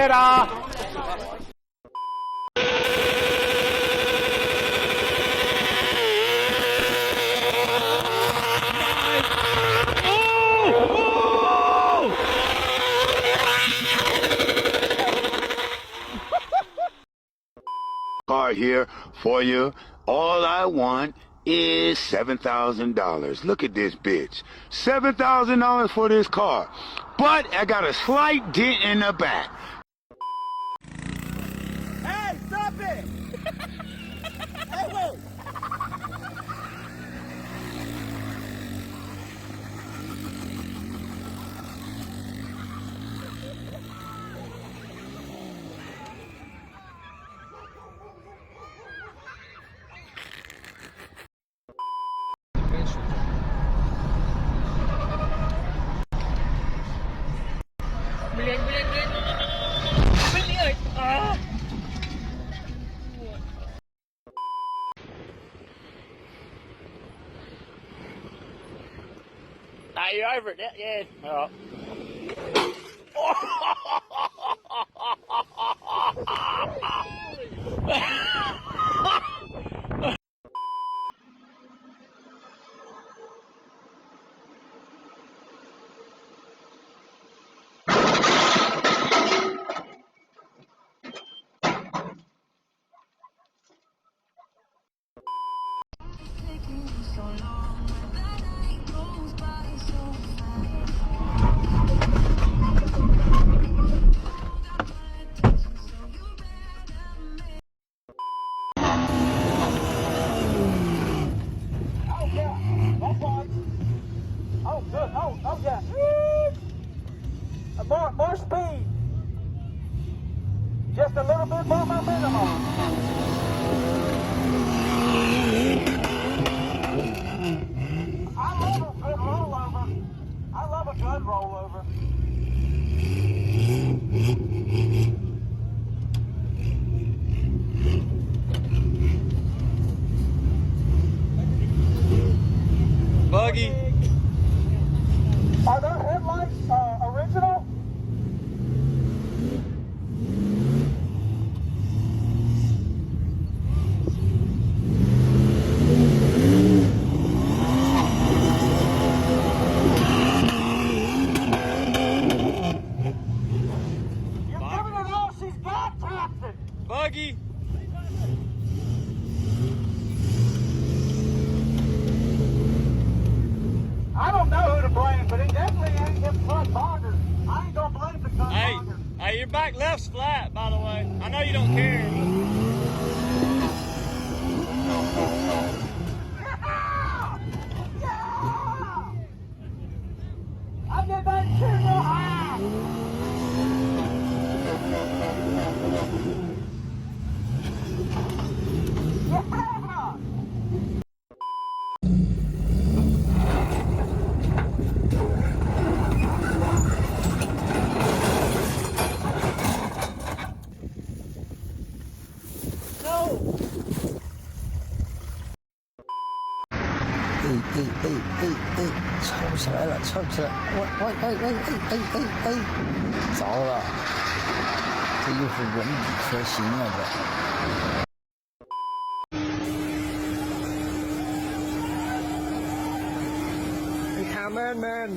Later. Car here for you. All I want is $7,000. Look at this bitch. $7,000 for this car. But I got a slight dent in the back. Hey, stop it! Hey, whoa! Are you over it? Yeah. Oh. Oh, good. Oh, yeah. More speed. Just a little bit more momentum on. I love a good rollover. I love a good rollover. Buggy. Are those headlights original? You're giving it all she's got, Captain. Buggy. I don't know who to blame, but it definitely ain't them front boggers. I ain't gonna blame the front boggers. Hey, your back left's flat, by the way. I know you don't care. Yeah! I did that shit real high! Yeah!哎，吵起来了，吵起来！喂，糟了，这又是文笔可行啊这！你看，man。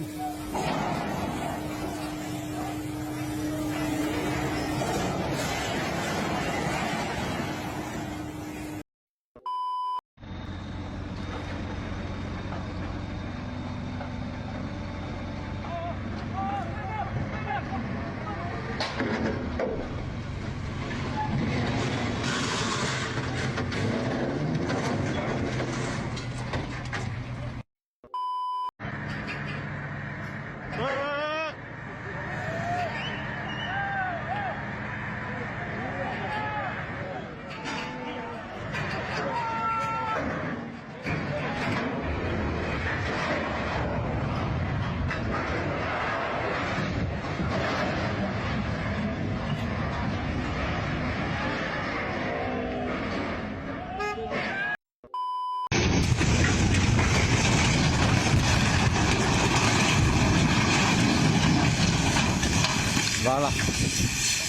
完了。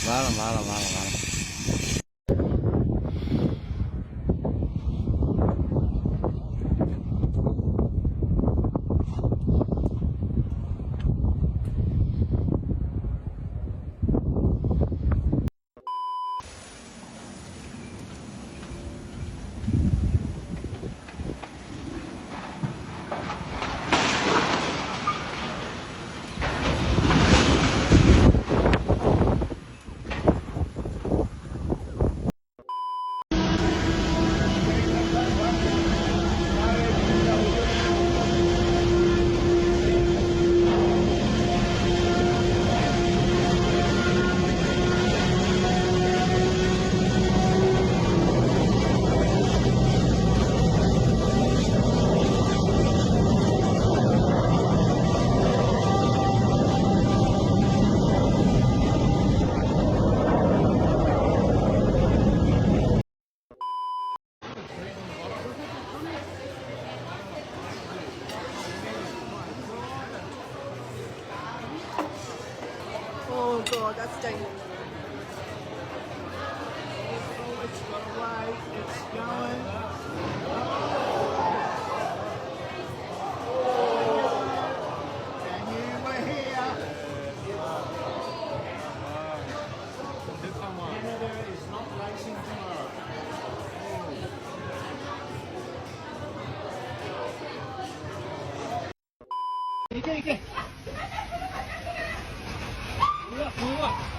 Malam. Oh god, that's dangerous. It's got away, it's going. And you were here. Canada is not racing tomorrow. 이게. 뭐야.